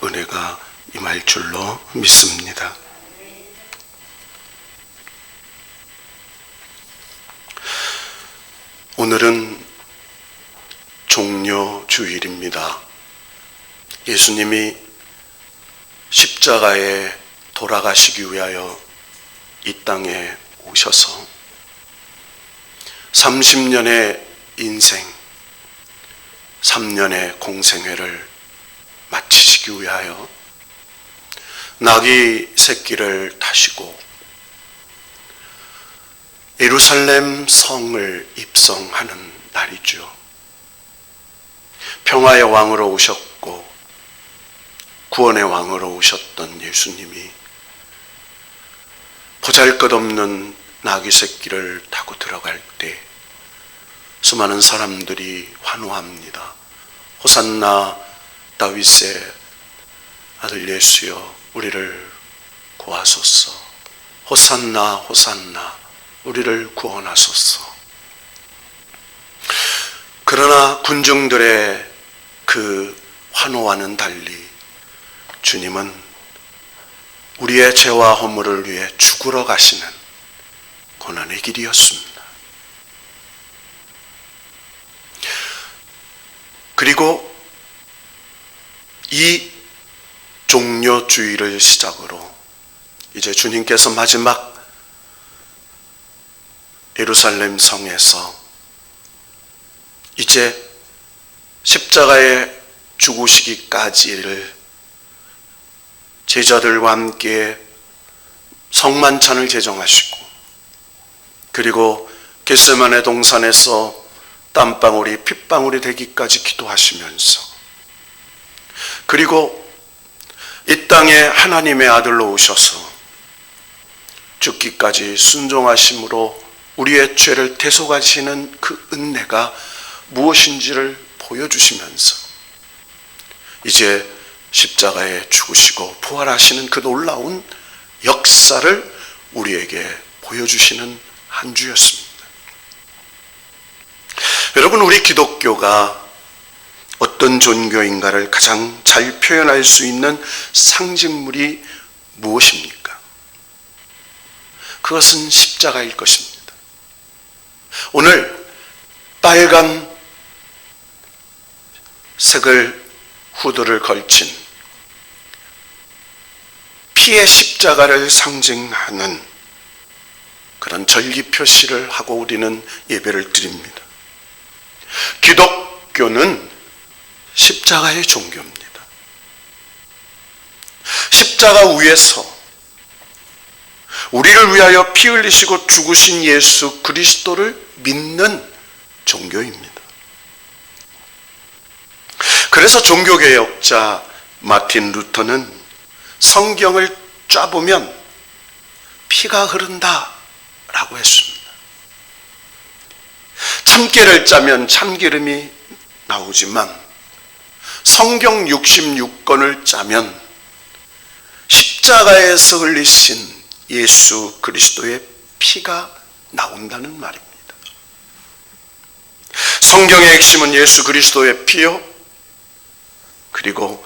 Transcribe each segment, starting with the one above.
은혜가 임할 줄로 믿습니다. 오늘은 종려주일입니다. 예수님이 십자가에 돌아가시기 위하여 이 땅에 오셔서 30년의 인생, 3년의 공생애를 마치시기 위하여 나귀 새끼를 타시고 예루살렘 성을 입성하는 날이죠. 평화의 왕으로 오셨고 구원의 왕으로 오셨던 예수님이 보잘것없는 나귀 새끼를 타고 들어갈 때 수많은 사람들이 환호합니다. 호산나 다윗의 아들 예수여 우리를 구하소서. 호산나 호산나 우리를 구원하소서. 그러나 군중들의 그 환호와는 달리 주님은 우리의 죄와 허물을 위해 죽으러 가시는 고난의 길이었습니다. 그리고 이 종려주의를 시작으로 이제 주님께서 마지막 예루살렘 성에서 이제 십자가에 죽으시기까지를 제자들과 함께 성만찬을 제정하시고 그리고 겟세마네 동산에서 땀방울이 핏방울이 되기까지 기도하시면서 그리고 이 땅에 하나님의 아들로 오셔서 죽기까지 순종하심으로 우리의 죄를 대속하시는 그 은혜가 무엇인지를 보여주시면서 이제 십자가에 죽으시고 부활하시는 그 놀라운 역사를 우리에게 보여주시는 한 주였습니다. 여러분, 우리 기독교가 어떤 종교인가를 가장 잘 표현할 수 있는 상징물이 무엇입니까? 그것은 십자가일 것입니다. 오늘 빨간 색을 후드를 걸친 피의 십자가를 상징하는 그런 절기 표시를 하고 우리는 예배를 드립니다. 기독교는 십자가의 종교입니다. 십자가 위에서 우리를 위하여 피 흘리시고 죽으신 예수 그리스도를 믿는 종교입니다. 그래서 종교개혁자 마틴 루터는 성경을 짜보면 피가 흐른다라고 했습니다. 참깨를 짜면 참기름이 나오지만 성경 66권을 짜면 십자가에서 흘리신 예수 그리스도의 피가 나온다는 말입니다. 성경의 핵심은 예수 그리스도의 피요, 그리고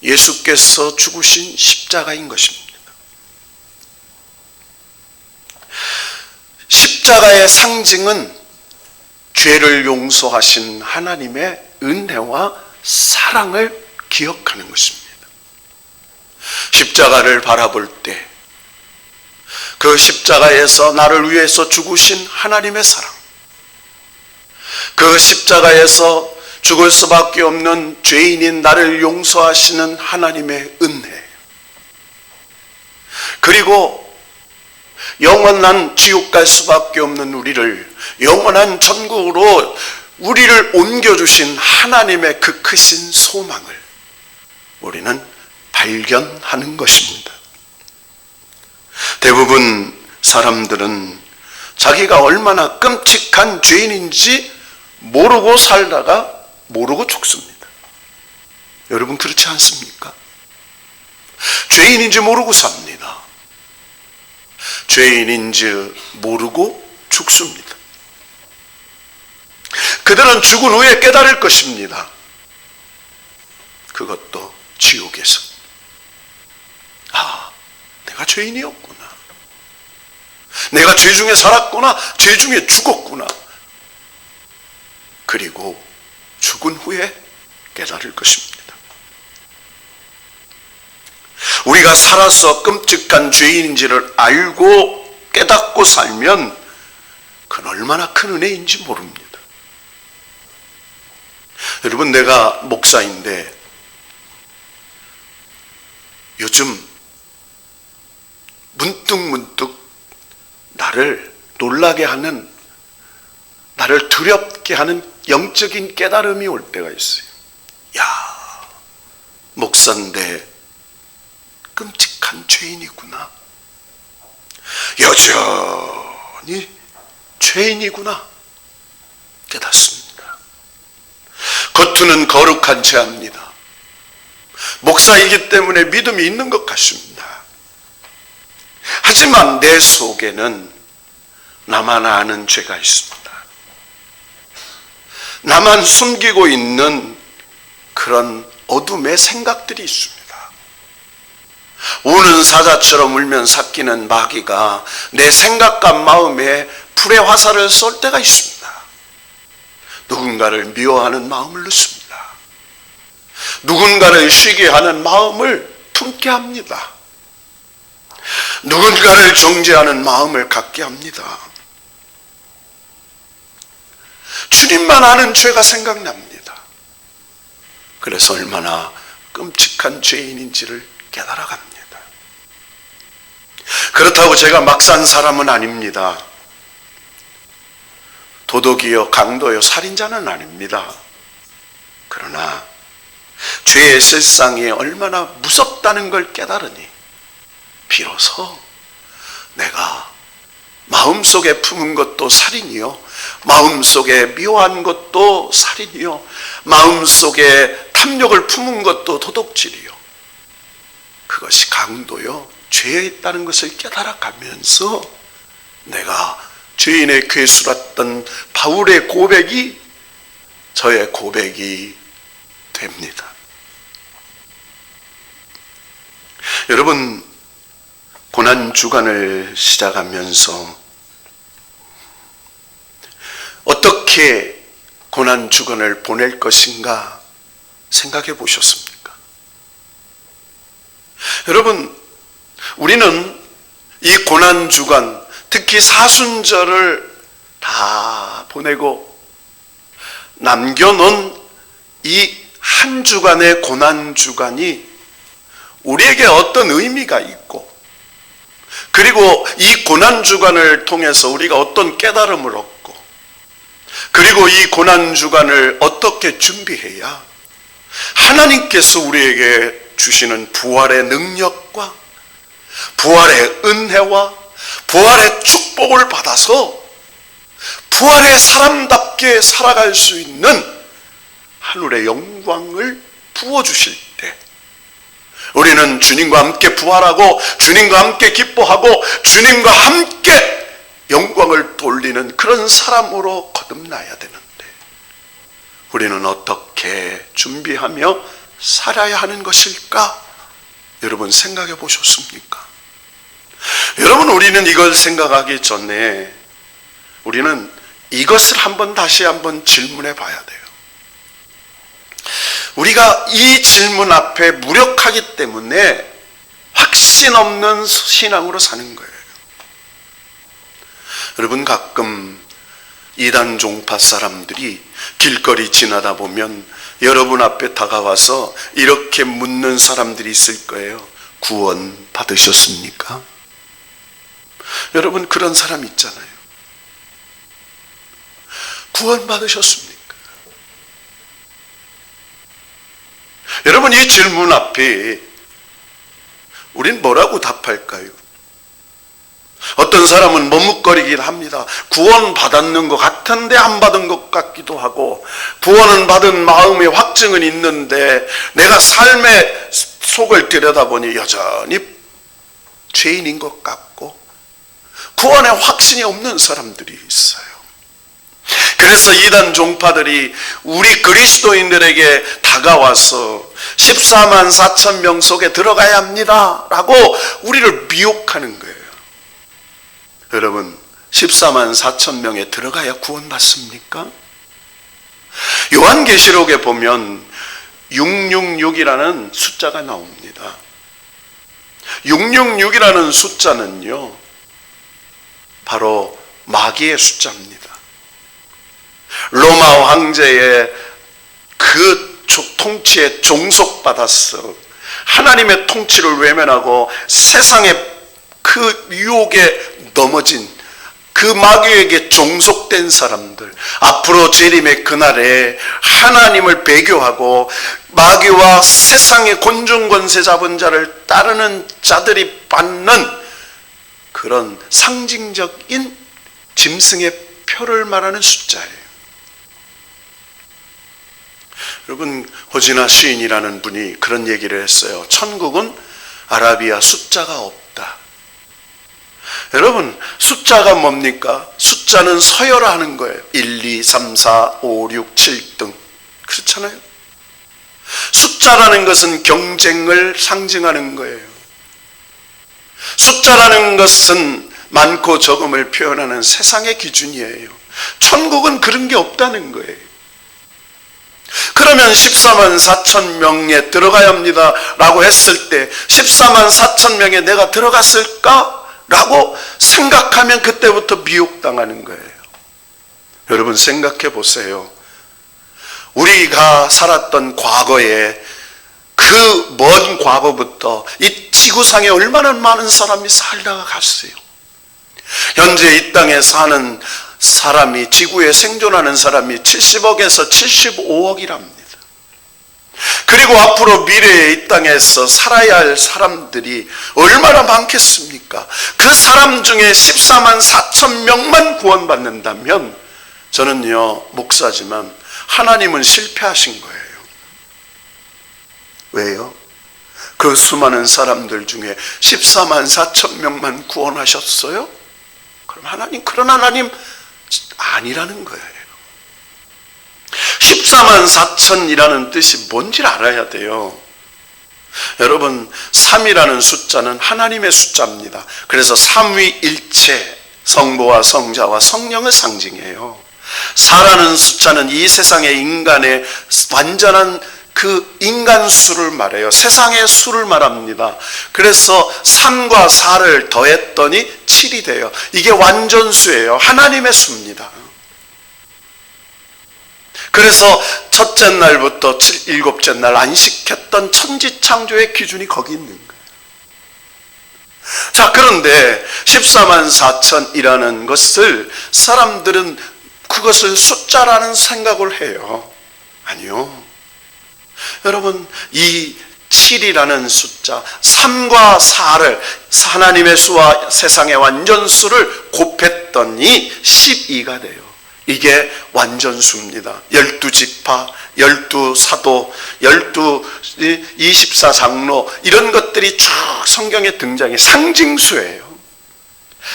예수께서 죽으신 십자가인 것입니다. 십자가의 상징은 죄를 용서하신 하나님의 은혜와 사랑을 기억하는 것입니다. 십자가를 바라볼 때 그 십자가에서 나를 위해서 죽으신 하나님의 사랑, 그 십자가에서 죽을 수밖에 없는 죄인인 나를 용서하시는 하나님의 은혜, 그리고 영원한 지옥 갈 수밖에 없는 우리를 영원한 천국으로 우리를 옮겨주신 하나님의 그 크신 소망을 우리는 발견하는 것입니다. 대부분 사람들은 자기가 얼마나 끔찍한 죄인인지 모르고 살다가 모르고 죽습니다. 여러분, 그렇지 않습니까? 죄인인지 모르고 삽니다. 죄인인지 모르고 죽습니다. 그들은 죽은 후에 깨달을 것입니다. 그것도 지옥에서. 내가 죄인이었구나. 내가 죄 중에 살았구나. 죄 중에 죽었구나. 그리고 죽은 후에 깨달을 것입니다. 우리가 살아서 끔찍한 죄인인지를 알고 깨닫고 살면 그건 얼마나 큰 은혜인지 모릅니다. 여러분, 내가 목사인데 요즘 문득 나를 놀라게 하는, 나를 두렵게 하는 영적인 깨달음이 올 때가 있어요. 야, 목사인데 끔찍한 죄인이구나. 여전히 죄인이구나 깨닫습니다. 겉으로는 거룩한 죄입니다. 목사이기 때문에 믿음이 있는 것 같습니다. 하지만 내 속에는 나만 아는 죄가 있습니다. 나만 숨기고 있는 그런 어둠의 생각들이 있습니다. 우는 사자처럼 울면 삭히는 마귀가 내 생각과 마음에 불의 화살을 쏠 때가 있습니다. 누군가를 미워하는 마음을 넣습니다. 누군가를 쉬게 하는 마음을 품게 합니다. 누군가를 정죄하는 마음을 갖게 합니다. 주님만 아는 죄가 생각납니다. 그래서 얼마나 끔찍한 죄인인지를 깨달아갑니다. 그렇다고 제가 막 산 사람은 아닙니다. 도둑이요, 강도요, 살인자는 아닙니다. 그러나 죄의 실상이 얼마나 무섭다는 걸 깨달으니 비로소 내가 마음속에 품은 것도 살인이요, 마음속에 미워한 것도 살인이요, 마음속에 탐욕을 품은 것도 도둑질이요, 그것이 강도요, 죄에 있다는 것을 깨달아가면서 내가 죄인의 괴수랐던 바울의 고백이 저의 고백이 됩니다. 여러분, 고난주간을 시작하면서 어떻게 고난주간을 보낼 것인가 생각해 보셨습니까? 여러분, 우리는 이 고난주간, 특히 사순절을 다 보내고 남겨놓은 이 한 주간의 고난주간이 우리에게 어떤 의미가 있고, 그리고 이 고난주간을 통해서 우리가 어떤 깨달음을 얻고, 그리고 이 고난주간을 어떻게 준비해야 하나님께서 우리에게 주시는 부활의 능력과 부활의 은혜와 부활의 축복을 받아서 부활의 사람답게 살아갈 수 있는 하늘의 영광을 부어주실 때 우리는 주님과 함께 부활하고 주님과 함께 기뻐하고 주님과 함께 영광을 돌리는 그런 사람으로 거듭나야 되는데, 우리는 어떻게 준비하며 살아야 하는 것일까? 여러분, 생각해 보셨습니까? 여러분, 우리는 이걸 생각하기 전에 우리는 이것을 다시 한번 질문해 봐야 돼요. 우리가 이 질문 앞에 무력하기 때문에 확신 없는 신앙으로 사는 거예요. 여러분, 가끔 이단 종파 사람들이 길거리 지나다 보면 여러분 앞에 다가와서 이렇게 묻는 사람들이 있을 거예요. 구원 받으셨습니까? 여러분, 그런 사람 있잖아요. 구원 받으셨습니까? 여러분, 이 질문 앞에 우린 뭐라고 답할까요? 어떤 사람은 머뭇거리긴 합니다. 구원 받았는 것 같은데 안 받은 것 같기도 하고, 구원은 받은 마음의 확증은 있는데 내가 삶의 속을 들여다보니 여전히 죄인인 것 같고 구원의 확신이 없는 사람들이 있어요. 그래서 이단 종파들이 우리 그리스도인들에게 다가와서 14만 4천 명 속에 들어가야 합니다 라고 우리를 미혹하는 거예요. 여러분, 14만 4천 명에 들어가야 구원받습니까? 요한계시록에 보면 666이라는 숫자가 나옵니다. 666이라는 숫자는요, 바로 마귀의 숫자입니다. 로마 황제의 그 통치에 종속받았어 하나님의 통치를 외면하고 세상의 그 유혹에 넘어진 그 마귀에게 종속된 사람들, 앞으로 재림의 그날에 하나님을 배교하고 마귀와 세상의 곤중 권세 잡은 자를 따르는 자들이 받는 그런 상징적인 짐승의 표를 말하는 숫자예요. 여러분, 호지나 시인이라는 분이 그런 얘기를 했어요. 천국은 아라비아 숫자가 없다. 여러분, 숫자가 뭡니까? 숫자는 서열하는 거예요. 1, 2, 3, 4, 5, 6, 7 등. 그렇잖아요. 숫자라는 것은 경쟁을 상징하는 거예요. 숫자라는 것은 많고 적음을 표현하는 세상의 기준이에요. 천국은 그런 게 없다는 거예요. 그러면 14만 4천 명에 들어가야 합니다 라고 했을 때 14만 4천 명에 내가 들어갔을까? 라고 생각하면 그때부터 미혹당하는 거예요. 여러분, 생각해 보세요. 우리가 살았던 과거에 그 먼 과거부터 이 지구상에 얼마나 많은 사람이 살다가 갔어요. 현재 이 땅에 사는 사람이, 지구에 생존하는 사람이 70억에서 75억이랍니다. 그리고 앞으로 미래에 이 땅에서 살아야 할 사람들이 얼마나 많겠습니까? 그 사람 중에 14만 4천 명만 구원받는다면 저는요, 목사지만 하나님은 실패하신 거예요. 왜요? 그 수많은 사람들 중에 14만 4천 명만 구원하셨어요? 그럼 하나님, 그런 하나님 아니라는 거예요. 14만 4천이라는 뜻이 뭔지를 알아야 돼요. 여러분, 3이라는 숫자는 하나님의 숫자입니다. 그래서 삼위일체, 성부와 성자와 성령을 상징해요. 4라는 숫자는 이 세상의 인간의 완전한 그 인간 수를 말해요. 세상의 수를 말합니다. 그래서 3과 4를 더했더니 7이 돼요. 이게 완전수예요. 하나님의 수입니다. 그래서 첫째 날부터 일곱째 날 안식했던 천지창조의 기준이 거기 있는 거예요. 자, 그런데 14만 4천이라는 것을 사람들은 그것을 숫자라는 생각을 해요. 아니요. 여러분, 이 7이라는 숫자, 3과 4를 하나님의 수와 세상의 완전수를 곱했더니 12가 돼요. 이게 완전수입니다. 12지파, 12사도, 24장로 이런 것들이 쭉 성경에 등장해 상징수예요.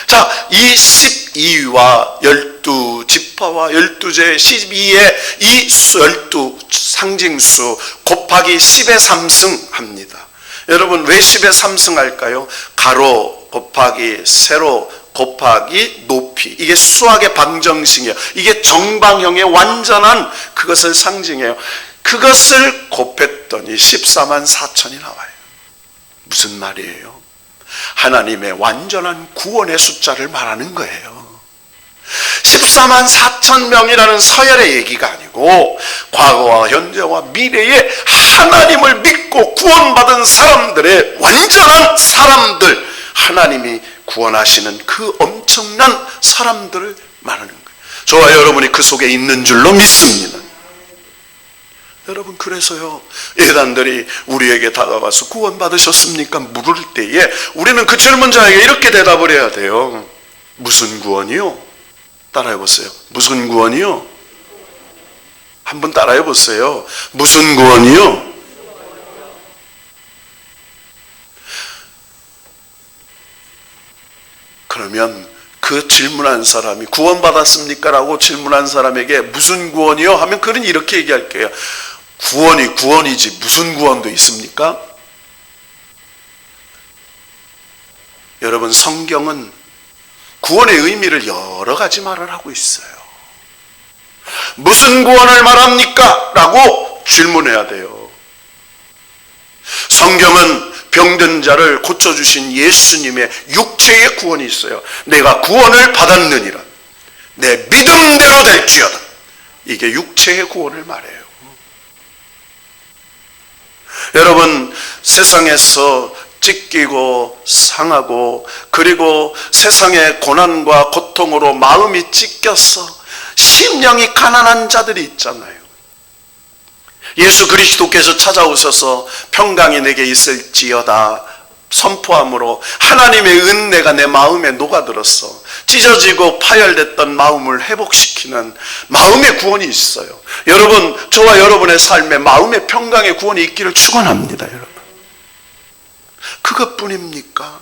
자, 이 12와 12지파와 12제 12의 이 12 상징수 곱하기 10의 3승 합니다. 여러분, 왜 10의 3승 할까요? 가로 곱하기 세로 곱하기 높이. 이게 수학의 방정식이에요. 이게 정방형의 완전한 그것을 상징해요. 그것을 곱했더니 14만 4천이 나와요. 무슨 말이에요? 하나님의 완전한 구원의 숫자를 말하는 거예요. 14만 4천 명이라는 서열의 얘기가 아니고 과거와 현재와 미래에 하나님을 믿고 구원받은 사람들의 완전한 사람들, 하나님이 구원하시는 그 엄청난 사람들을 말하는 거예요. 저와 여러분이 그 속에 있는 줄로 믿습니다. 여러분, 그래서요, 예단들이 우리에게 다가와서 구원받으셨습니까? 물을 때에 우리는 그 젊은 자에게 이렇게 대답을 해야 돼요. 무슨 구원이요? 따라해보세요. 무슨 구원이요? 한번 따라해보세요. 무슨 구원이요? 그러면 그 질문한 사람이 구원받았습니까? 라고 질문한 사람에게 무슨 구원이요? 하면 그는 이렇게 얘기할게요. 구원이 구원이지 무슨 구원도 있습니까? 여러분, 성경은 구원의 의미를 여러 가지 말을 하고 있어요. 무슨 구원을 말합니까? 라고 질문해야 돼요. 성경은 병든 자를 고쳐주신 예수님의 육체의 구원이 있어요. 내가 구원을 받았느니라. 내 믿음대로 될지어다. 이게 육체의 구원을 말해요. 여러분, 세상에서 찢기고 상하고 그리고 세상의 고난과 고통으로 마음이 찢겨서 심령이 가난한 자들이 있잖아요. 예수 그리스도께서 찾아오셔서 평강이 내게 있을지어다 선포함으로 하나님의 은혜가 내 마음에 녹아들었어. 찢어지고 파열됐던 마음을 회복시키는 마음의 구원이 있어요. 여러분, 저와 여러분의 삶에 마음의 평강의 구원이 있기를 축원합니다. 여러분, 그것뿐입니까?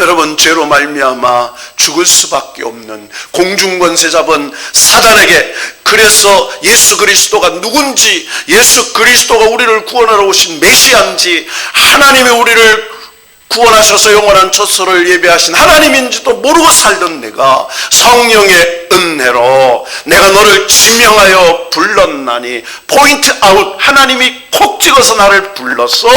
여러분, 죄로 말미암아 죽을 수밖에 없는 공중권세 잡은 사단에게, 그래서 예수 그리스도가 누군지, 예수 그리스도가 우리를 구원하러 오신 메시아인지, 하나님이 우리를 구원하셔서 영원한 처소를 예비하신 하나님인지도 모르고 살던 내가 성령의 은혜로 내가 너를 지명하여 불렀나니, 포인트 아웃, 하나님이 콕 찍어서 나를 불러서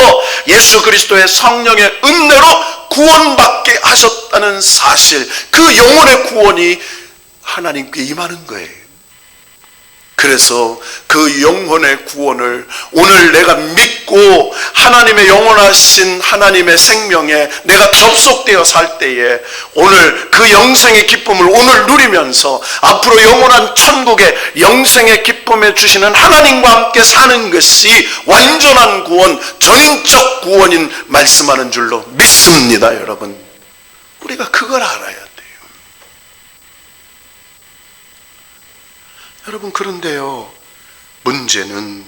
예수 그리스도의 성령의 은혜로 구원받게 하셨다는 사실, 그 영혼의 구원이 하나님께 임하는 거예요. 그래서 그 영혼의 구원을 오늘 내가 믿고 하나님의 영원하신 하나님의 생명에 내가 접속되어 살 때에 오늘 그 영생의 기쁨을 오늘 누리면서 앞으로 영원한 천국의 영생의 기쁨에 주시는 하나님과 함께 사는 것이 완전한 구원, 전인적 구원인 말씀하는 줄로 믿습니다. 여러분, 우리가 그걸 알아야 돼요. 여러분, 그런데요, 문제는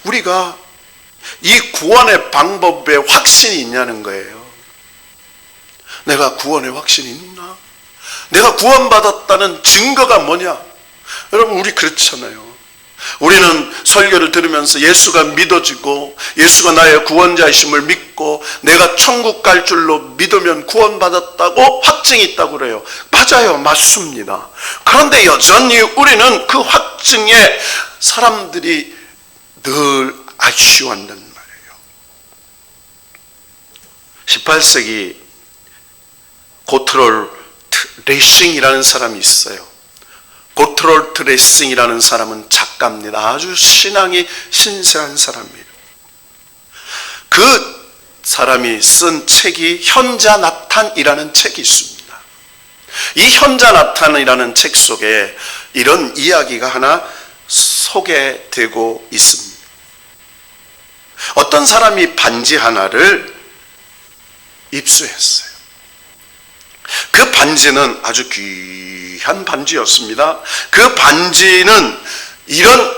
우리가 이 구원의 방법에 확신이 있냐는 거예요. 내가 구원의 확신이 있나? 내가 구원받았다는 증거가 뭐냐? 여러분, 우리 그렇잖아요. 우리는 설교를 들으면서 예수가 믿어지고 예수가 나의 구원자이심을 믿고 내가 천국 갈 줄로 믿으면 구원받았다고 확증이 있다고 그래요. 맞아요. 맞습니다. 그런데 여전히 우리는 그 확증에 사람들이 늘 아쉬워한단 말이에요. 18세기 고트롤 레싱이라는 사람이 있어요. 고트롤트 레싱이라는 사람은 작가입니다. 아주 신앙이 신세한 사람이에요. 그 사람이 쓴 책이 현자나탄이라는 책이 있습니다. 이 현자나탄이라는 책 속에 이런 이야기가 하나 소개되고 있습니다. 어떤 사람이 반지 하나를 입수했어요. 그 반지는 아주 귀한 반지였습니다. 그 반지는 이런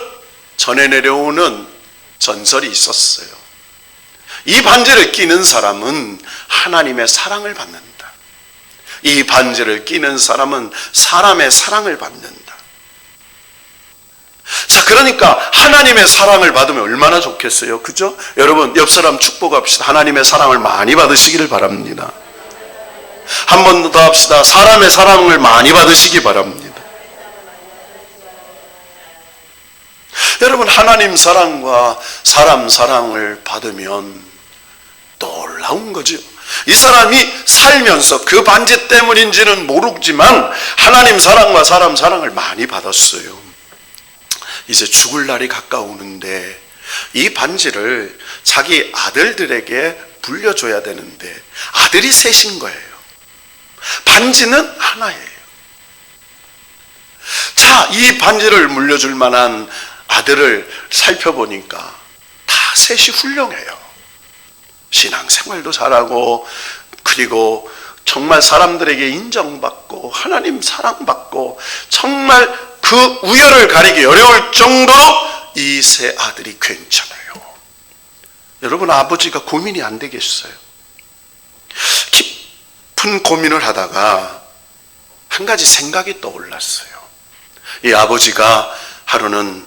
전해 내려오는 전설이 있었어요. 이 반지를 끼는 사람은 하나님의 사랑을 받는다. 이 반지를 끼는 사람은 사람의 사랑을 받는다. 자, 그러니까 하나님의 사랑을 받으면 얼마나 좋겠어요, 그죠? 여러분, 옆 사람 축복합시다. 하나님의 사랑을 많이 받으시기를 바랍니다. 한 번 더 합시다. 사람의 사랑을 많이 받으시기 바랍니다. 여러분, 하나님 사랑과 사람 사랑을 받으면 놀라운 거죠. 이 사람이 살면서 그 반지 때문인지는 모르지만 하나님 사랑과 사람 사랑을 많이 받았어요. 이제 죽을 날이 가까우는데 이 반지를 자기 아들들에게 물려줘야 되는데 아들이 셋인 거예요. 반지는 하나예요. 자, 이 반지를 물려줄 만한 아들을 살펴보니까 다 셋이 훌륭해요. 신앙생활도 잘하고, 그리고 정말 사람들에게 인정받고 하나님 사랑받고, 정말 그 우열을 가리기 어려울 정도로 이 세 아들이 괜찮아요. 여러분, 아버지가 고민이 안 되겠어요? 깊은 고민을 하다가 한 가지 생각이 떠올랐어요. 이 아버지가 하루는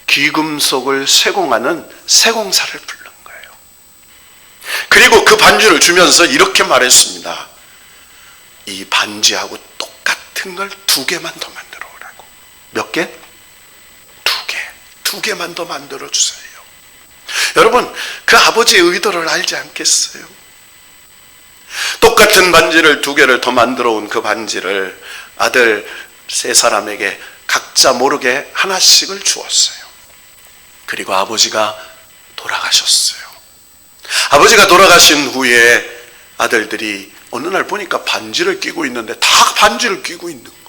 귀금속을 쇠공하는 쇠공사를 부른 거예요. 그리고 그 반지를 주면서 이렇게 말했습니다. 이 반지하고 똑같은 걸 2개만 더 만들어 오라고. 몇 개? 2개. 2개만 더 만들어 주세요. 여러분, 그 아버지의 의도를 알지 않겠어요? 똑같은 반지를 2개를 더 만들어 온 그 반지를 아들 3사람에게 각자 모르게 하나씩을 주었어요. 그리고 아버지가 돌아가셨어요. 아버지가 돌아가신 후에 아들들이 어느 날 보니까 반지를 끼고 있는데 다 반지를 끼고 있는 거예요.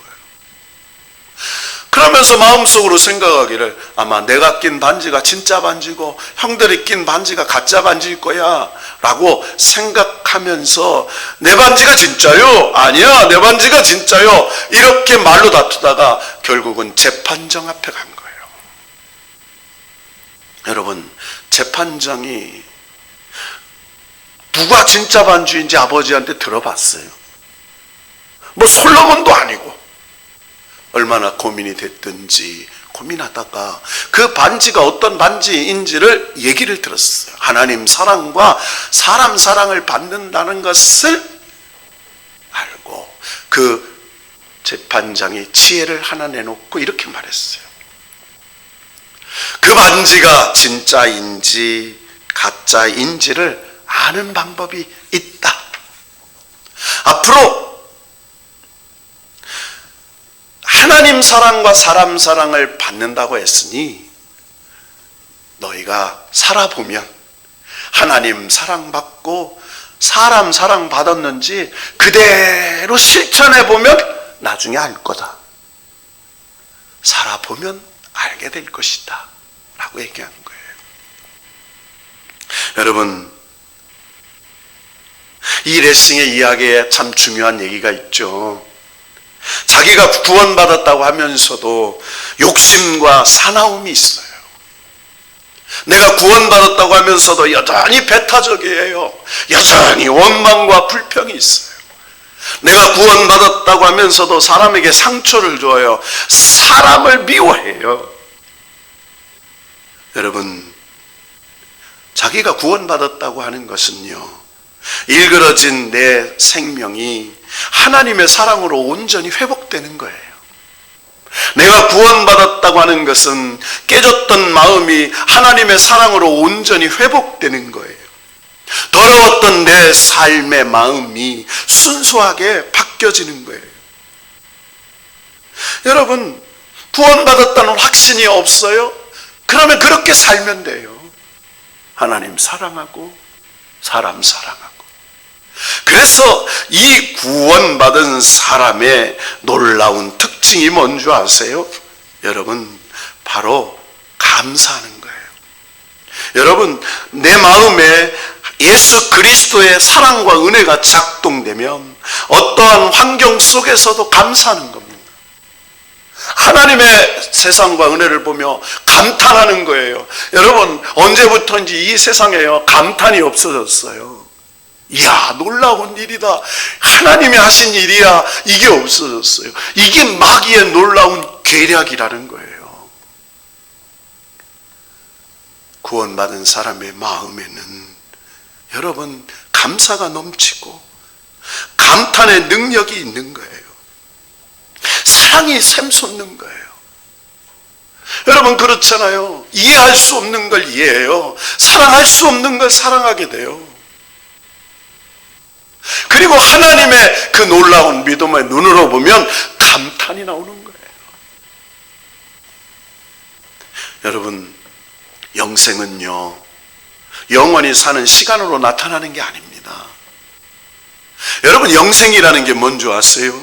그러면서 마음속으로 생각하기를 아마 내가 낀 반지가 진짜 반지고 형들이 낀 반지가 가짜 반지일 거야 라고 생각하면서 내 반지가 진짜요? 아니야, 내 반지가 진짜요. 이렇게 말로 다투다가 결국은 재판정 앞에 간 거예요. 여러분, 재판장이 누가 진짜 반주인지 아버지한테 들어봤어요. 뭐 솔로몬도 아니고. 얼마나 고민이 됐든지 고민하다가 그 반지가 어떤 반지인지를 얘기를 들었어요. 하나님 사랑과 사람 사랑을 받는다는 것을 알고 그 재판장이 지혜를 하나 내놓고 이렇게 말했어요. 그 반지가 진짜인지 가짜인지를 아는 방법이 있다. 앞으로 하나님 사랑과 사람 사랑을 받는다고 했으니 너희가 살아보면 하나님 사랑받고 사람 사랑 받았는지 그대로 실천해보면 나중에 알 거다. 살아보면 알게 될 것이다 라고 얘기하는 거예요. 여러분, 이 레싱의 이야기에 참 중요한 얘기가 있죠. 자기가 구원받았다고 하면서도 욕심과 사나움이 있어요. 내가 구원받았다고 하면서도 여전히 배타적이에요. 여전히 원망과 불평이 있어요. 내가 구원받았다고 하면서도 사람에게 상처를 줘요. 사람을 미워해요. 여러분, 자기가 구원받았다고 하는 것은요, 일그러진 내 생명이 하나님의 사랑으로 온전히 회복되는 거예요. 내가 구원받았다고 하는 것은 깨졌던 마음이 하나님의 사랑으로 온전히 회복되는 거예요. 더러웠던 내 삶의 마음이 순수하게 바뀌어지는 거예요. 여러분, 구원받았다는 확신이 없어요? 그러면 그렇게 살면 돼요. 하나님 사랑하고 사람 사랑하고. 그래서 이 구원받은 사람의 놀라운 특징이 뭔지 아세요? 여러분, 바로 감사하는 거예요. 여러분, 내 마음에 예수 그리스도의 사랑과 은혜가 작동되면 어떠한 환경 속에서도 감사하는 겁니다. 하나님의 세상과 은혜를 보며 감탄하는 거예요. 여러분, 언제부터인지 이 세상에요, 감탄이 없어졌어요. 이야, 놀라운 일이다. 하나님이 하신 일이야. 이게 없어졌어요. 이게 마귀의 놀라운 계략이라는 거예요. 구원받은 사람의 마음에는 여러분, 감사가 넘치고 감탄의 능력이 있는 거예요. 사랑이 샘솟는 거예요. 여러분, 그렇잖아요. 이해할 수 없는 걸 이해해요. 사랑할 수 없는 걸 사랑하게 돼요. 그리고 하나님의 그 놀라운 믿음의 눈으로 보면 감탄이 나오는 거예요. 여러분, 영생은요, 영원히 사는 시간으로 나타나는 게 아닙니다. 여러분, 영생이라는 게 뭔지 아세요?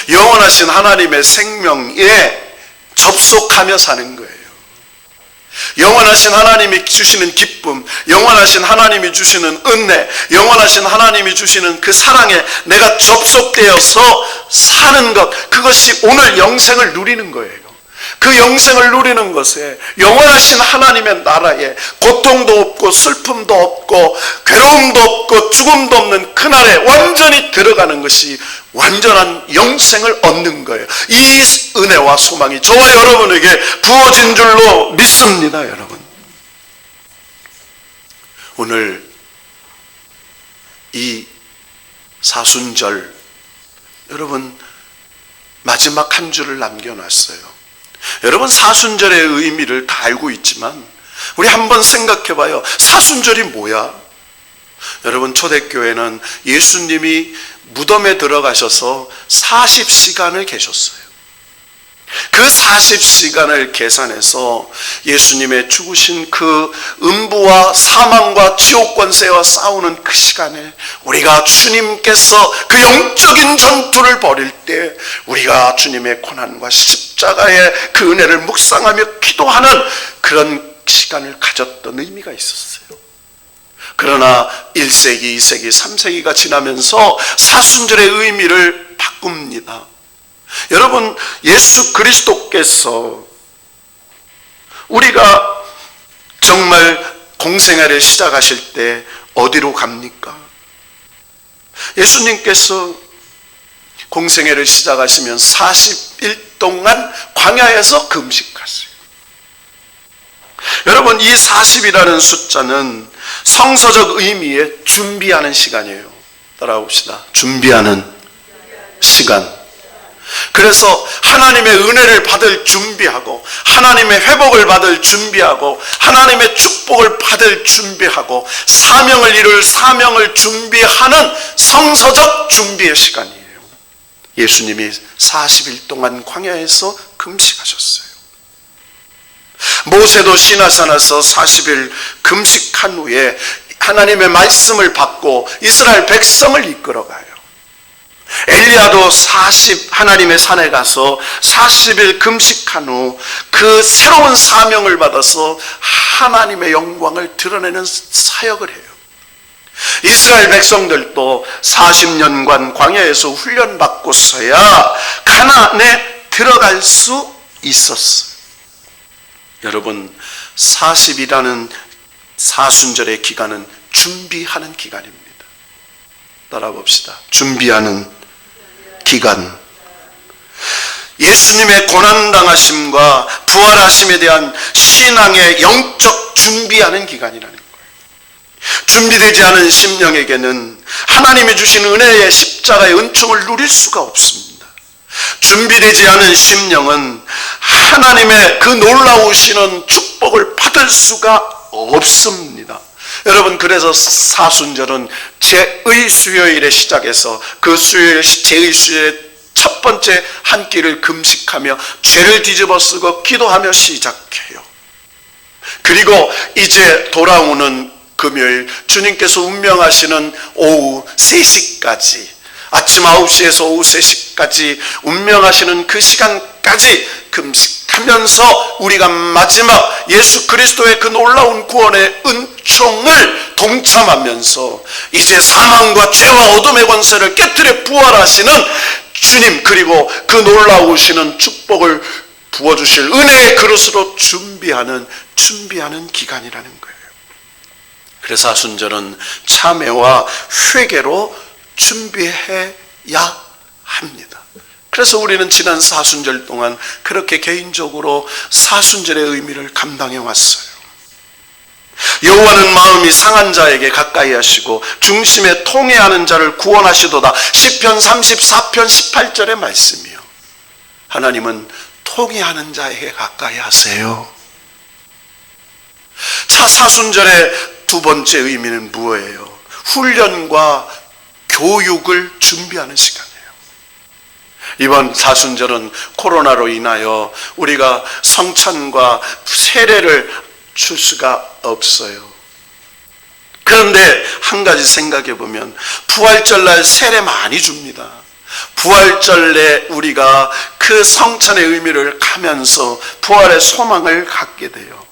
영원하신 하나님의 생명에 접속하며 사는 거예요. 영원하신 하나님이 주시는 기쁨, 영원하신 하나님이 주시는 은혜, 영원하신 하나님이 주시는 그 사랑에 내가 접속되어서 사는 것, 그것이 오늘 영생을 누리는 거예요. 그 영생을 누리는 것에, 영원하신 하나님의 나라에 고통도 없고 슬픔도 없고 괴로움도 없고 죽음도 없는 그날에 완전히 들어가는 것이 완전한 영생을 얻는 거예요. 이 은혜와 소망이 저와 여러분에게 부어진 줄로 믿습니다. 여러분, 오늘 이 사순절, 여러분 마지막 한 주를 남겨놨어요. 여러분, 사순절의 의미를 다 알고 있지만 우리 한번 생각해 봐요. 사순절이 뭐야? 여러분, 초대교회는 예수님이 무덤에 들어가셔서 40시간을 계셨어요. 그 40시간을 계산해서 예수님의 죽으신 그 음부와 사망과 지옥 권세와 싸우는 그 시간에 우리가 주님께서 그 영적인 전투를 벌일 때 우리가 주님의 고난과 십자가의 그 은혜를 묵상하며 기도하는 그런 시간을 가졌던 의미가 있었어요. 그러나 1세기, 2세기, 3세기가 지나면서 사순절의 의미를 바꿉니다. 여러분, 예수 그리스도께서 우리가 정말 공생애를 시작하실 때 어디로 갑니까? 예수님께서 공생애를 시작하시면 40일 동안 광야에서 금식하세요. 여러분, 이 40이라는 숫자는 성서적 의미의 준비하는 시간이에요. 따라봅시다. 준비하는 시간. 그래서 하나님의 은혜를 받을 준비하고, 하나님의 회복을 받을 준비하고, 하나님의 축복을 받을 준비하고, 사명을 이룰 사명을 준비하는 성서적 준비의 시간이에요. 예수님이 40일 동안 광야에서 금식하셨어요. 모세도 시내산에서 40일 금식한 후에 하나님의 말씀을 받고 이스라엘 백성을 이끌어가요. 엘리야도 하나님의 산에 가서 40일 금식한 후 그 새로운 사명을 받아서 하나님의 영광을 드러내는 사역을 해요. 이스라엘 백성들도 40년간 광야에서 훈련받고서야 가나안에 들어갈 수 있었어요. 여러분, 40이라는 사순절의 기간은 준비하는 기간입니다. 따라봅시다. 준비하는 기간. 예수님의 고난당하심과 부활하심에 대한 신앙의 영적 준비하는 기간이라는 거예요. 준비되지 않은 심령에게는 하나님이 주신 은혜의 십자가의 은총을 누릴 수가 없습니다. 준비되지 않은 심령은 하나님의 그 놀라우시는 축복을 받을 수가 없습니다. 여러분, 그래서 사순절은 제의 수요일에 시작해서 그 수요일, 제의 수요일에 첫 번째 한 끼를 금식하며 죄를 뒤집어 쓰고 기도하며 시작해요. 그리고 이제 돌아오는 금요일, 주님께서 운명하시는 오후 3시까지, 아침 9시에서 오후 3시까지 운명하시는 그 시간까지 금식하면서 우리가 마지막 예수 그리스도의 그 놀라운 구원의 은총을 동참하면서 이제 사망과 죄와 어둠의 권세를 깨뜨려 부활하시는 주님, 그리고 그 놀라우시는 축복을 부어주실 은혜의 그릇으로 준비하는 기간이라는 거예요. 그래서 사순절은 참회와 회개로 준비해야 합니다. 그래서 우리는 지난 사순절 동안 그렇게 개인적으로 사순절의 의미를 감당해 왔어요. 여호와는 마음이 상한 자에게 가까이 하시고 중심에 통회하는 자를 구원하시도다. 시편 34편 18절의 말씀이요. 하나님은 통회하는 자에게 가까이 하세요. 차 사순절의 두 번째 의미는 무엇이에요? 훈련과 교육을 준비하는 시간이에요. 이번 사순절은 코로나로 인하여 우리가 성찬과 세례를 줄 수가 없어요. 그런데 한 가지 생각해 보면 부활절날 세례 많이 줍니다. 부활절에 우리가 그 성찬의 의미를 가면서 부활의 소망을 갖게 돼요.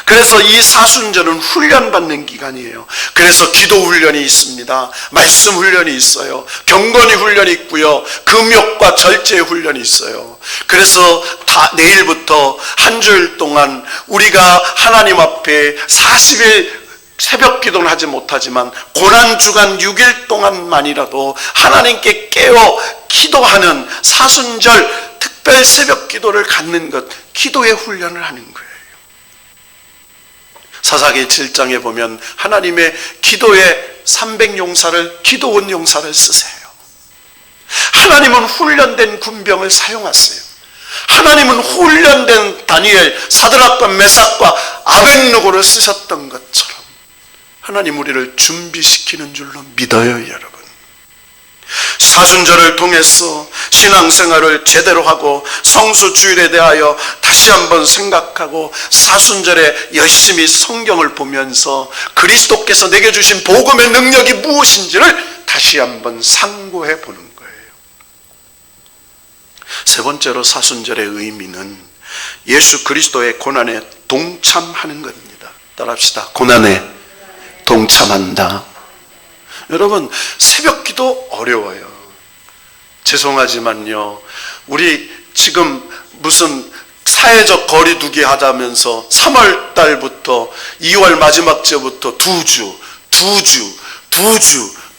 그래서 이 사순절은 훈련받는 기간이에요. 그래서 기도 훈련이 있습니다. 말씀 훈련이 있어요. 경건이 훈련이 있고요. 금욕과 절제 훈련이 있어요. 그래서 내일부터 한 주일 동안 우리가 하나님 앞에 40일 새벽 기도는 하지 못하지만 고난주간 6일 동안만이라도 하나님께 깨어 기도하는 사순절 특별 새벽 기도를 갖는 것, 기도의 훈련을 하는 거예요. 사사기 7장에 보면 하나님의 기도의 300용사를 기도원 용사를 쓰세요. 하나님은 훈련된 군병을 사용하세요. 하나님은 훈련된 다니엘, 사드락과 메삭과 아벳느고를 쓰셨던 것처럼 하나님 우리를 준비시키는 줄로 믿어요, 여러분. 사순절을 통해서 신앙생활을 제대로 하고 성수주일에 대하여 다시 한번 생각하고 사순절에 열심히 성경을 보면서 그리스도께서 내게 주신 복음의 능력이 무엇인지를 다시 한번 상고해 보는 거예요. 세 번째로 사순절의 의미는 예수 그리스도의 고난에 동참하는 겁니다. 따라합시다. 고난에 동참한다. 여러분, 새벽 기도 어려워요. 죄송하지만요, 우리 지금 무슨 사회적 거리두기 하자면서 3월 달부터 2월 마지막 주부터 2주,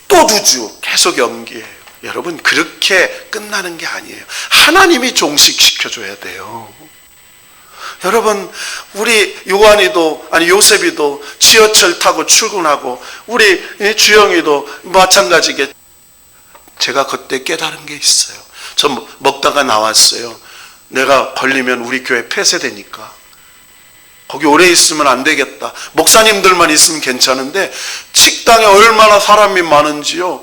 또 2주 계속 연기해요. 여러분, 그렇게 끝나는 게 아니에요. 하나님이 종식시켜줘야 돼요. 여러분, 우리 요셉이도 지하철 타고 출근하고, 우리 주영이도 마찬가지게. 제가 그때 깨달은 게 있어요. 저 먹다가 나왔어요. 내가 걸리면 우리 교회 폐쇄되니까 거기 오래 있으면 안 되겠다. 목사님들만 있으면 괜찮은데 식당에 얼마나 사람이 많은지요.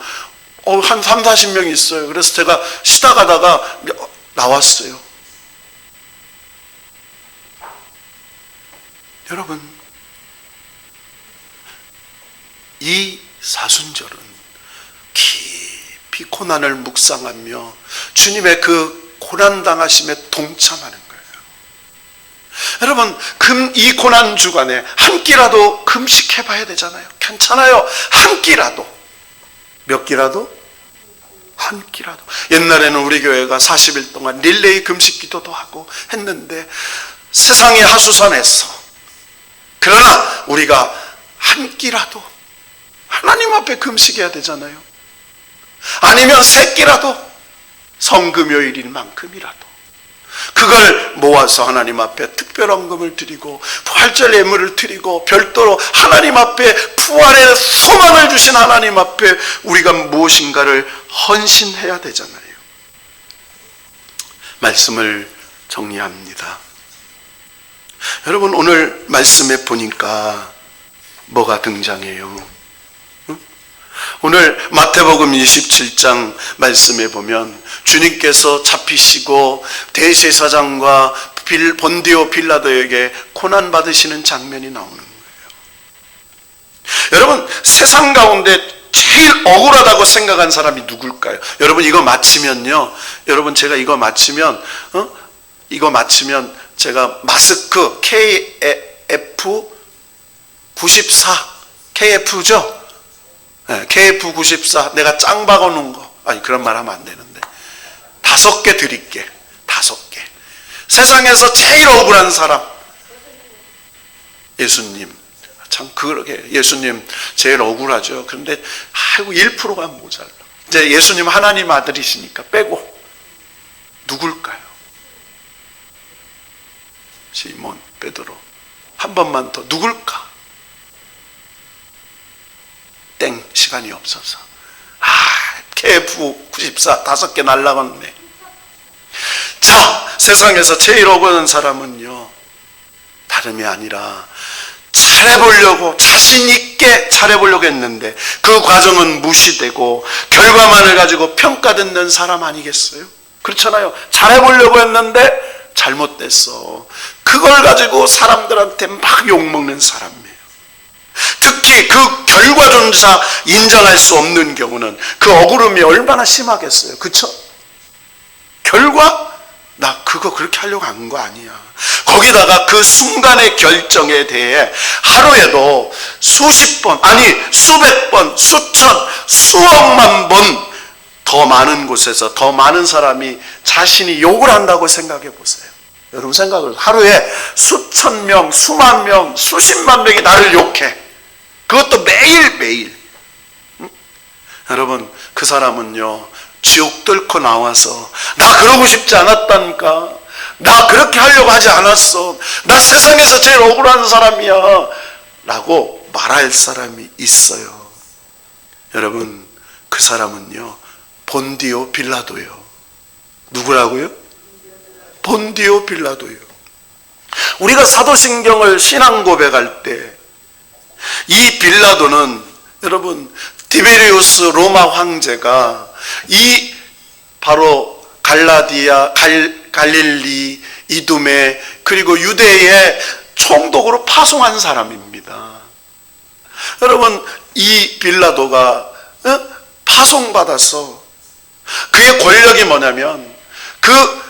한 3, 40명 있어요. 그래서 제가 쉬다 가다가 나왔어요. 여러분, 이 사순절은 깊이 고난을 묵상하며 주님의 그 고난당하심에 동참하는 거예요. 여러분, 이 고난 주간에 한 끼라도 금식해 봐야 되잖아요. 괜찮아요. 한 끼라도. 몇 끼라도? 한 끼라도. 옛날에는 우리 교회가 40일 동안 릴레이 금식 기도도 하고 했는데 세상의 하수산에서, 그러나 우리가 한 끼라도 하나님 앞에 금식해야 되잖아요. 아니면 세 끼라도 성금요일인 만큼이라도 그걸 모아서 하나님 앞에 특별헌금을 드리고 부활절 예물을 드리고 별도로 하나님 앞에 부활의 소망을 주신 하나님 앞에 우리가 무엇인가를 헌신해야 되잖아요. 말씀을 정리합니다. 여러분, 오늘 말씀에 보니까 뭐가 등장해요? 오늘 마태복음 27장 말씀에 보면 주님께서 잡히시고 대제사장과 본디오 빌라도에게 고난받으시는 장면이 나오는 거예요. 여러분, 세상 가운데 제일 억울하다고 생각한 사람이 누굴까요? 여러분, 이거 마치면요, 여러분, 제가 이거 마치면 제가 마스크 KF94 KF죠? 네, KF94 내가 짱 박아놓은 거, 아니 그런 말 하면 안 되는데 5개 드릴게. 5개. 세상에서 제일 억울한 사람 예수님. 참 그러게 예수님 제일 억울하죠. 그런데 아이고 1%가 모자라. 이제 예수님 하나님 아들이시니까 빼고 누굴까요? 시몬 베드로. 한 번만 더. 누굴까? 땡. 시간이 없어서. KF94 5개 날라갔네. 자, 세상에서 제일 억울한 사람은요, 다름이 아니라 잘해보려고, 자신있게 잘해보려고 했는데 그 과정은 무시되고 결과만을 가지고 평가듣는 사람 아니겠어요? 그렇잖아요. 잘해보려고 했는데 잘못됐어. 그걸 가지고 사람들한테 막 욕먹는 사람이에요. 특히 그 결과조차 인정할 수 없는 경우는 그 억울함이 얼마나 심하겠어요. 그렇죠? 결과 나 그거 그렇게 하려고 한 거 아니야. 거기다가 그 순간의 결정에 대해 하루에도 수십 번, 아니 수백 번, 수천, 수억만 번 더 많은 곳에서 더 많은 사람이 자신이 욕을 한다고 생각해 보세요. 여러분 생각을, 하루에 수천 명, 수만 명, 수십만 명이 나를 욕해. 그것도 매일매일. 여러분, 그 사람은요, 지옥 뚫고 나와서 나 그러고 싶지 않았다니까, 나 그렇게 하려고 하지 않았어, 나 세상에서 제일 억울한 사람이야 라고 말할 사람이 있어요. 여러분, 그 사람은요, 본디오 빌라도요. 누구라고요? 본디오 빌라도요. 우리가 사도신경을 신앙 고백할 때 이 빌라도는, 여러분, 디베리우스 로마 황제가 이 바로 갈릴리, 이두메, 그리고 유대의 총독으로 파송한 사람입니다. 여러분, 이 빌라도가 파송받아서 그의 권력이 뭐냐면, 그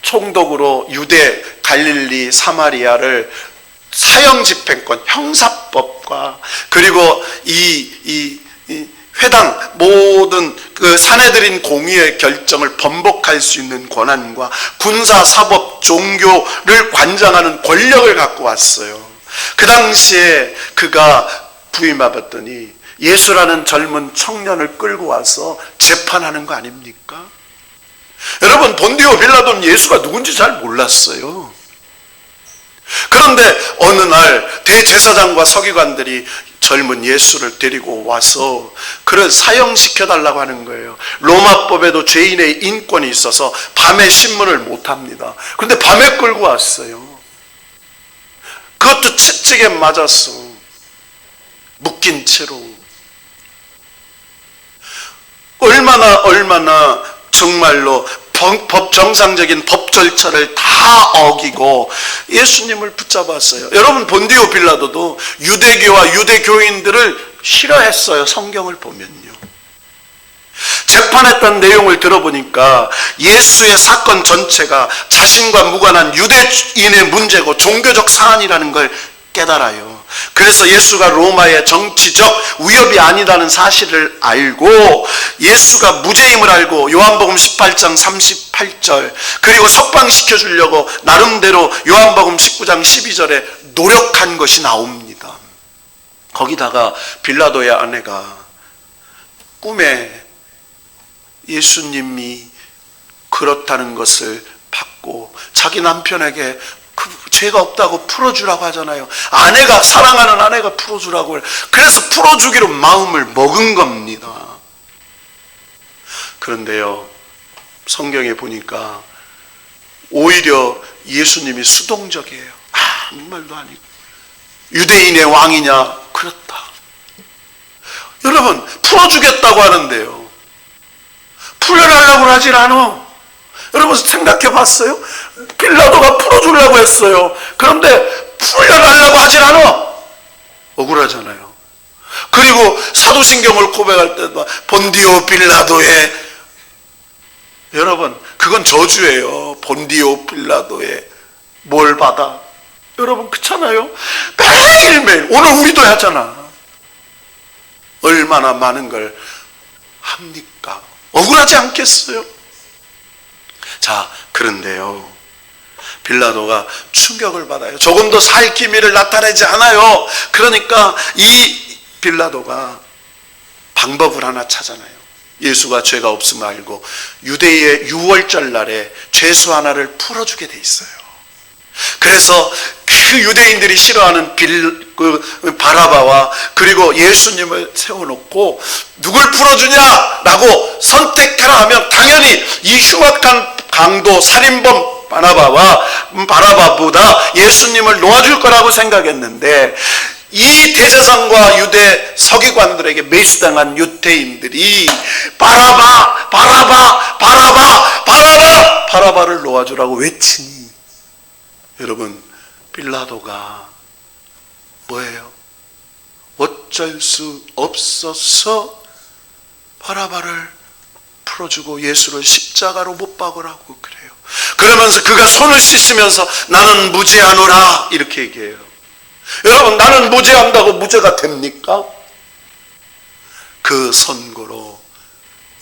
총독으로 유대, 갈릴리, 사마리아를 사형 집행권, 형사법과 그리고 이 회당, 모든 그 사내들인 공의의 결정을 번복할 수 있는 권한과 군사, 사법, 종교를 관장하는 권력을 갖고 왔어요. 그 당시에 그가 부임받았더니 예수라는 젊은 청년을 끌고 와서 재판하는 거 아닙니까? 여러분, 본디오 빌라도는 예수가 누군지 잘 몰랐어요. 그런데 어느 날 대제사장과 서기관들이 젊은 예수를 데리고 와서 그를 사형시켜달라고 하는 거예요. 로마법에도 죄인의 인권이 있어서 밤에 신문을 못합니다. 그런데 밤에 끌고 왔어요. 그것도 채찍에 맞았어. 묶인 채로. 얼마나 정말로 정상적인 법 절차를 다 어기고 예수님을 붙잡았어요. 여러분, 본디오 빌라도도 유대교와 유대교인들을 싫어했어요. 성경을 보면요. 재판했던 내용을 들어보니까 예수의 사건 전체가 자신과 무관한 유대인의 문제고 종교적 사안이라는 걸 깨달아요. 그래서 예수가 로마의 정치적 위협이 아니라는 사실을 알고, 예수가 무죄임을 알고 요한복음 18장 38절, 그리고 석방시켜 주려고 나름대로 요한복음 19장 12절에 노력한 것이 나옵니다. 거기다가 빌라도의 아내가 꿈에 예수님이 그렇다는 것을 받고 자기 남편에게 그 죄가 없다고 풀어주라고 하잖아요. 아내가, 사랑하는 아내가 풀어주라고 해요. 그래서 풀어주기로 마음을 먹은 겁니다. 그런데요, 성경에 보니까 오히려 예수님이 수동적이에요. 아무 말도 아니고, 유대인의 왕이냐? 그렇다. 여러분, 풀어주겠다고 하는데요, 풀려나려고 하질 않아. 여러분, 생각해 봤어요? 빌라도가 풀어주려고 했어요. 그런데 풀려나려고 하질 않아. 억울하잖아요. 그리고 사도신경을 고백할 때도 본디오 빌라도의, 여러분, 그건 저주예요. 본디오 빌라도의 뭘 받아? 여러분, 그렇잖아요. 매일매일, 오늘 우리도 하잖아. 얼마나 많은 걸 합니까? 억울하지 않겠어요? 자, 그런데요, 빌라도가 충격을 받아요. 조금도 살 기미를 나타내지 않아요. 그러니까 이 빌라도가 방법을 하나 찾아내요. 예수가 죄가 없음을 알고 유대의 유월절 날에 죄수 하나를 풀어주게 돼 있어요. 그래서 그 유대인들이 싫어하는 바라바와 그리고 예수님을 세워놓고 누굴 풀어주냐 라고 선택하라 하면 당연히 이 흉악한 강도 살인범 바라바보다 예수님을 놓아줄 거라고 생각했는데, 이 대제사장과 유대 서기관들에게 매수당한 유대인들이 바라바를 놓아주라고 외치니, 여러분, 빌라도가 뭐예요? 어쩔 수 없어서 바라바를 풀어주고 예수를 십자가로 못 박으라고 그래요. 그러면서 그가 손을 씻으면서 나는 무죄하노라 이렇게 얘기해요. 여러분, 나는 무죄한다고 무죄가 됩니까? 그 선고로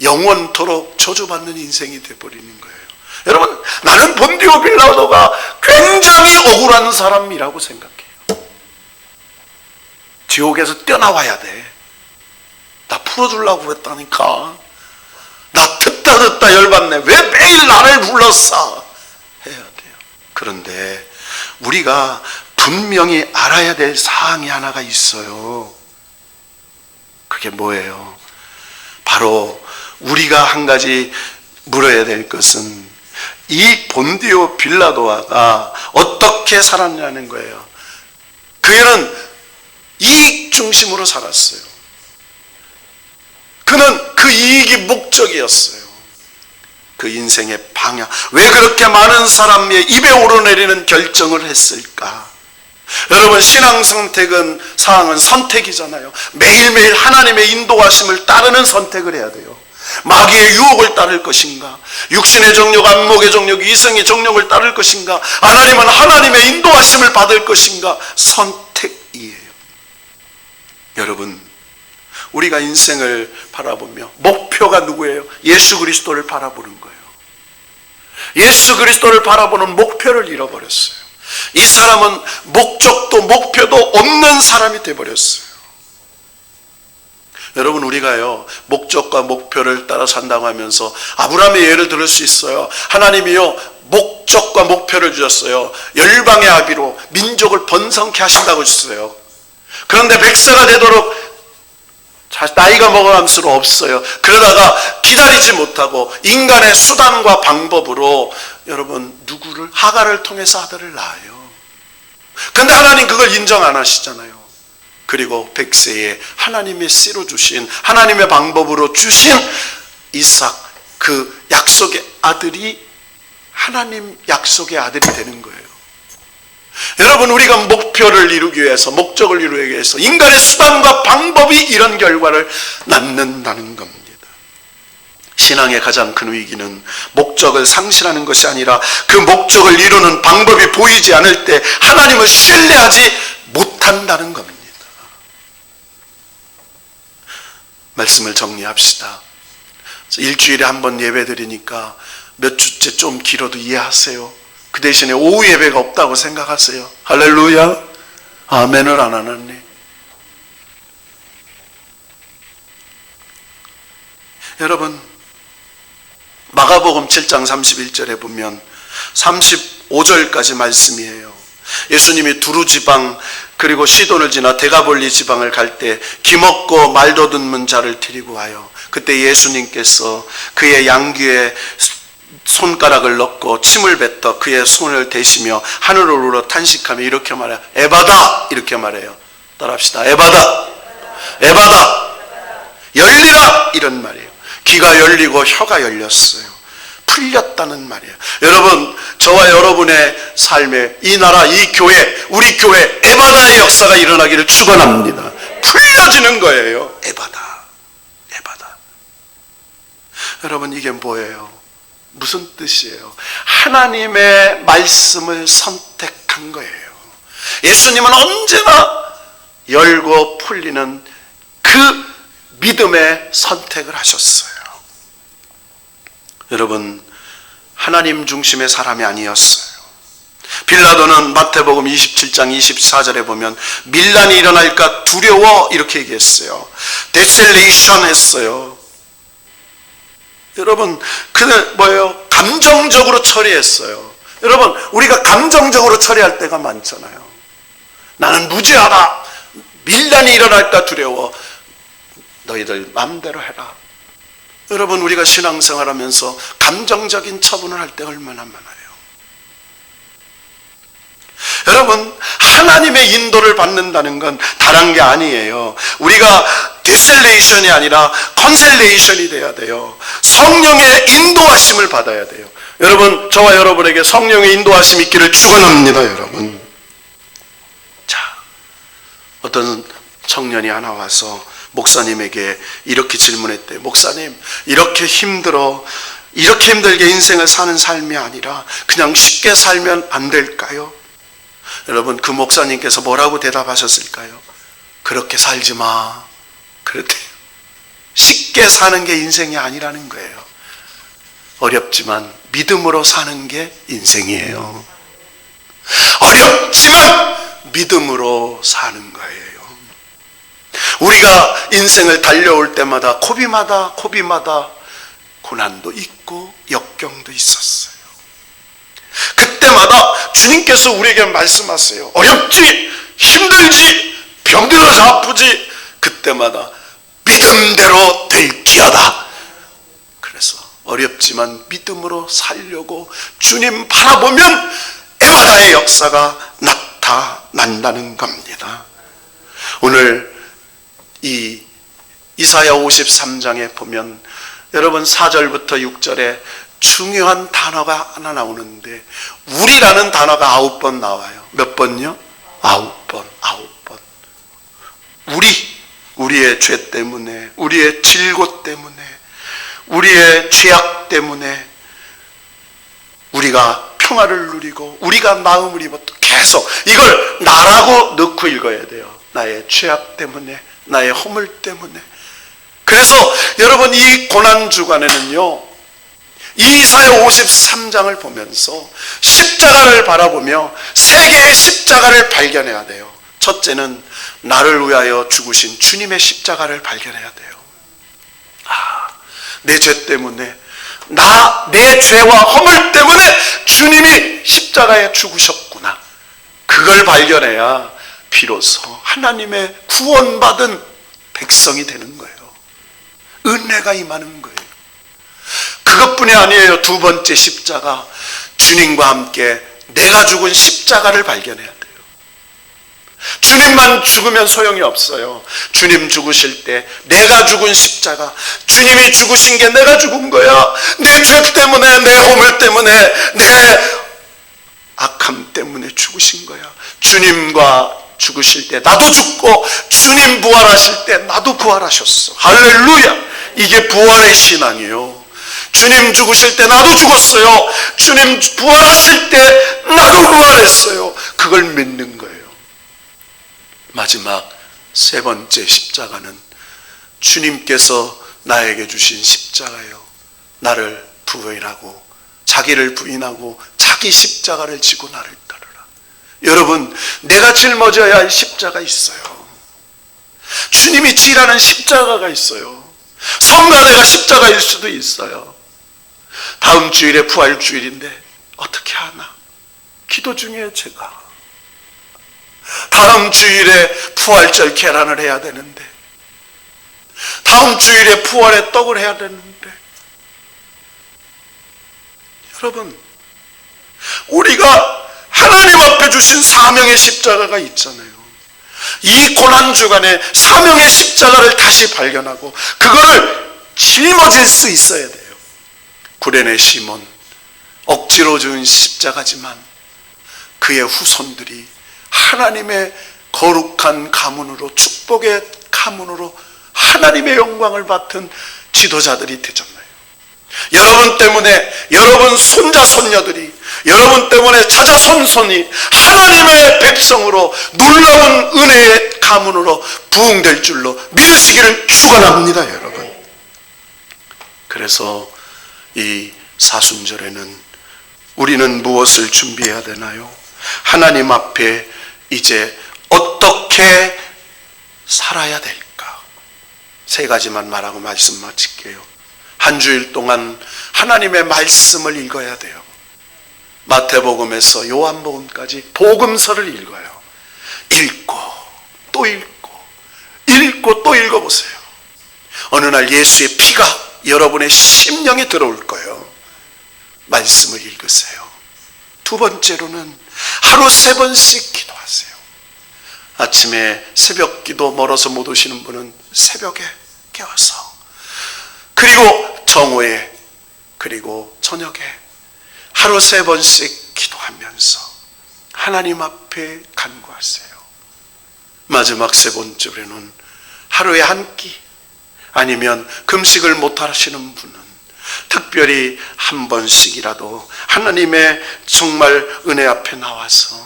영원토록 저주받는 인생이 되어버리는 거예요. 여러분, 나는 본디오 빌라도가 굉장히 억울한 사람이라고 생각해요. 지옥에서 뛰어나와야 돼. 나 풀어주려고 그랬다니까. 나 듣다 열받네. 왜 매일 나를 불렀어? 해야 돼요. 그런데 우리가 분명히 알아야 될 사항이 하나가 있어요. 그게 뭐예요? 바로 우리가 한 가지 물어야 될 것은 이 본디오 빌라도가 어떻게 살았냐는 거예요. 그는 이익 중심으로 살았어요. 그는 그 이익이 목적이었어요. 그 인생의 방향. 왜 그렇게 많은 사람의 입에 오르내리는 결정을 했을까? 여러분, 신앙 선택은 사항은 선택이잖아요. 매일매일 하나님의 인도하심을 따르는 선택을 해야 돼요. 마귀의 유혹을 따를 것인가? 육신의 정욕, 안목의 정욕, 이성의 정욕을 따를 것인가? 하나님은 하나님의 인도하심을 받을 것인가? 선택이에요. 여러분, 우리가 인생을 바라보며 목표가 누구예요? 예수 그리스도를 바라보는 거예요. 예수 그리스도를 바라보는 목표를 잃어버렸어요. 이 사람은 목적도 목표도 없는 사람이 되어버렸어요. 여러분, 우리가요 목적과 목표를 따라 산다고 하면서 아브라함의 예를 들을 수 있어요. 하나님이요 목적과 목표를 주셨어요. 열방의 아비로 민족을 번성케 하신다고 했어요. 그런데 백세가 되도록 나이가 먹어감수록 없어요. 그러다가 기다리지 못하고 인간의 수단과 방법으로 여러분 누구를 하갈을 통해서 아들을 낳아요. 그런데 하나님 그걸 인정 안 하시잖아요. 그리고 백세에 하나님의 씨로 주신 하나님의 방법으로 주신 이삭, 그 약속의 아들이 하나님 약속의 아들이 되는 거예요. 여러분, 우리가 목표를 이루기 위해서, 목적을 이루기 위해서 인간의 수단과 방법이 이런 결과를 낳는다는 겁니다. 신앙의 가장 큰 위기는 목적을 상실하는 것이 아니라 그 목적을 이루는 방법이 보이지 않을 때 하나님을 신뢰하지 못한다는 겁니다. 말씀을 정리합시다. 일주일에 한 번 예배 드리니까 몇 주째 좀 길어도 이해하세요. 그 대신에 오후 예배가 없다고 생각하세요. 할렐루야. 아멘을 안 하나니. 여러분, 마가복음 7장 31절에 보면 35절까지 말씀이에요. 예수님이 두루 지방 그리고 시돈을 지나 데가볼리 지방을 갈 때 기먹고 말 더듬는 자를 데리고 와요. 그때 예수님께서 그의 양귀에 손가락을 넣고 침을 뱉어 그의 손을 대시며 하늘을 우러 탄식하며 이렇게 말해요. 에바다! 이렇게 말해요. 따라합시다. 에바다! 에바다! 열리라! 이런 말이에요. 귀가 열리고 혀가 열렸어요. 풀렸다는 말이에요. 여러분, 저와 여러분의 삶에 이 나라, 이 교회, 우리 교회 에바다의 역사가 일어나기를 축원합니다. 풀려지는 거예요. 에바다. 에바다. 여러분, 이게 뭐예요? 무슨 뜻이에요? 하나님의 말씀을 선택한 거예요. 예수님은 언제나 열고 풀리는 그 믿음의 선택을 하셨어요. 여러분, 하나님 중심의 사람이 아니었어요. 빌라도는 마태복음 27장 24절에 보면 밀란이 일어날까 두려워 이렇게 얘기했어요. 데셀레이션 했어요. 여러분, 그는 뭐예요? 감정적으로 처리했어요. 여러분, 우리가 감정적으로 처리할 때가 많잖아요. 나는 무죄하다. 밀란이 일어날까 두려워. 너희들 마음대로 해라. 여러분, 우리가 신앙생활하면서 감정적인 처분을 할 때 얼마나 많아요. 여러분, 하나님의 인도를 받는다는 건 다른 게 아니에요. 우리가 디셀레이션이 아니라 컨셀레이션이 돼야 돼요. 성령의 인도하심을 받아야 돼요. 여러분, 저와 여러분에게 성령의 인도하심이 있기를 축원합니다. 여러분, 자, 어떤 청년이 하나 와서 목사님에게 이렇게 질문했대요. 목사님, 이렇게 힘들어 이렇게 힘들게 인생을 사는 삶이 아니라 그냥 쉽게 살면 안 될까요? 여러분, 그 목사님께서 뭐라고 대답하셨을까요? 그렇게 살지 마. 그랬대요. 쉽게 사는 게 인생이 아니라는 거예요. 어렵지만 믿음으로 사는 게 인생이에요. 어렵지만 믿음으로 사는 거예요. 우리가 인생을 달려올 때마다 고비마다 고난도 있고 역경도 있었어요. 그때마다 주님께서 우리에게 말씀하세요. 어렵지, 힘들지, 병들어서 아프지, 그때마다 믿음대로 될지어다. 그래서 어렵지만 믿음으로 살려고 주님 바라보면 에바다의 역사가 나타난다는 겁니다. 오늘 이 이사야 53장에 보면 여러분 4절부터 6절에 중요한 단어가 하나 나오는데 우리라는 단어가 9번 나와요. 몇 번요? 9번. 우리의 죄 때문에, 우리의 질고 때문에, 우리의 죄악 때문에 우리가 평화를 누리고 우리가 마음을 입었던, 계속 이걸 나라고 넣고 읽어야 돼요. 나의 죄악 때문에, 나의 허물 때문에. 그래서 여러분 이 고난주간에는요, 이사야 53장을 보면서 십자가를 바라보며 세 개의 십자가를 발견해야 돼요. 첫째는 나를 위하여 죽으신 주님의 십자가를 발견해야 돼요. 내 죄 때문에, 내 죄와 허물 때문에 주님이 십자가에 죽으셨구나. 그걸 발견해야 비로소 하나님의 구원받은 백성이 되는 거예요. 은혜가 임하는 거예요. 그것뿐이 아니에요. 두 번째 십자가, 주님과 함께 내가 죽은 십자가를 발견해야 돼요. 주님만 죽으면 소용이 없어요. 주님 죽으실 때 내가 죽은 십자가, 주님이 죽으신 게 내가 죽은 거야. 내 죄 때문에, 내 허물 때문에, 내 악함 때문에 죽으신 거야. 주님과 죽으실 때 나도 죽고 주님 부활하실 때 나도 부활하셨어. 할렐루야. 이게 부활의 신앙이에요. 주님 죽으실 때 나도 죽었어요. 주님 부활하실 때 나도 부활했어요. 그걸 믿는 거예요. 마지막 세 번째 십자가는 주님께서 나에게 주신 십자가예요. 나를 부인하고, 자기를 부인하고 자기 십자가를 지고 나를 따르라. 여러분, 내가 짊어져야 할 십자가 있어요. 주님이 지라는 십자가가 있어요. 성가대가 십자가일 수도 있어요. 다음 주일에 부활주일인데 어떻게 하나? 기도 중에 제가 다음 주일에 부활절 계란을 해야 되는데, 다음 주일에 부활의 떡을 해야 되는데, 여러분, 우리가 하나님 앞에 주신 사명의 십자가가 있잖아요. 이 고난주간에 사명의 십자가를 다시 발견하고 그거를 짊어질 수 있어야 돼요. 구레네 시몬, 억지로 준 십자가지만 그의 후손들이 하나님의 거룩한 가문으로, 축복의 가문으로 하나님의 영광을 받은 지도자들이 되잖아요. 여러분 때문에, 여러분 손자 손녀들이, 여러분 때문에 자자손손이 하나님의 백성으로 놀라운 은혜의 가문으로 부흥될 줄로 믿으시기를 축원합니다, 여러분. 그래서 이 사순절에는 우리는 무엇을 준비해야 되나요? 하나님 앞에 이제 어떻게 살아야 될까? 세 가지만 말하고 말씀 마칠게요. 한 주일 동안 하나님의 말씀을 읽어야 돼요. 마태복음에서 요한복음까지 복음서를 읽어요. 읽고 또 읽고, 읽고 또 읽어보세요. 어느 날 예수의 피가 여러분의 심령에 들어올 거예요. 말씀을 읽으세요. 두 번째로는 하루 3번씩 기도하세요. 아침에 새벽 기도 멀어서 못 오시는 분은 새벽에 깨워서, 그리고 정오에, 그리고 저녁에 하루 3번씩 기도하면서 하나님 앞에 간구하세요. 마지막 세 번째로는 하루에 한 끼, 아니면 금식을 못 하시는 분은 특별히 한 번씩이라도 하나님의 정말 은혜 앞에 나와서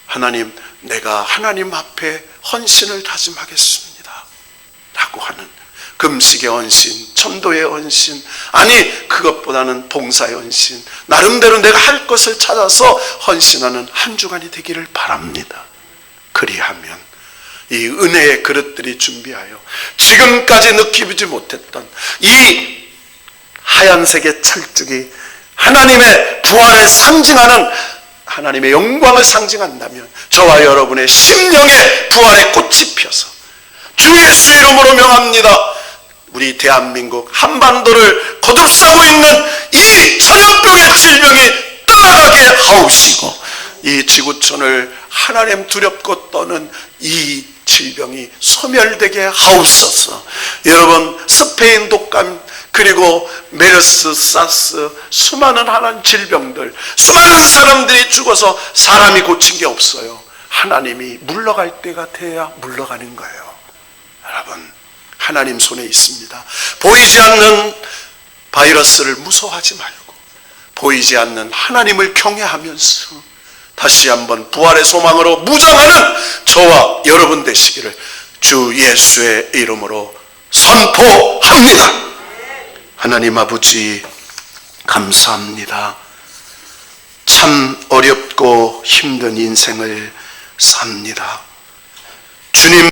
하나님, 내가 하나님 앞에 헌신을 다짐하겠습니다 라고 하는 금식의 헌신, 전도의 헌신, 아니 그것보다는 봉사의 헌신, 나름대로 내가 할 것을 찾아서 헌신하는 한 주간이 되기를 바랍니다. 그리하면 이 은혜의 그릇들이 준비하여 지금까지 느끼지 못했던 이 하얀색의 철쭉이 하나님의 부활을 상징하는, 하나님의 영광을 상징한다면 저와 여러분의 심령의 부활의 꽃이 피어서 주 예수 이름으로 명합니다. 우리 대한민국 한반도를 거듭싸고 있는 이 전염병의 질병이 떠나가게 하옵시고, 이 지구촌을 하나님 두렵고 떠는 이 질병이 소멸되게 하옵소서. 여러분, 스페인 독감, 그리고 메르스, 사스, 수많은 하나님 질병들, 수많은 사람들이 죽어서 사람이 고친 게 없어요. 하나님이 물러갈 때가 돼야 물러가는 거예요. 여러분, 하나님 손에 있습니다. 보이지 않는 바이러스를 무서워하지 말고 보이지 않는 하나님을 경외하면서 다시 한번 부활의 소망으로 무장하는 저와 여러분 되시기를 주 예수의 이름으로 선포합니다. 하나님 아버지, 감사합니다. 참 어렵고 힘든 인생을 삽니다. 주님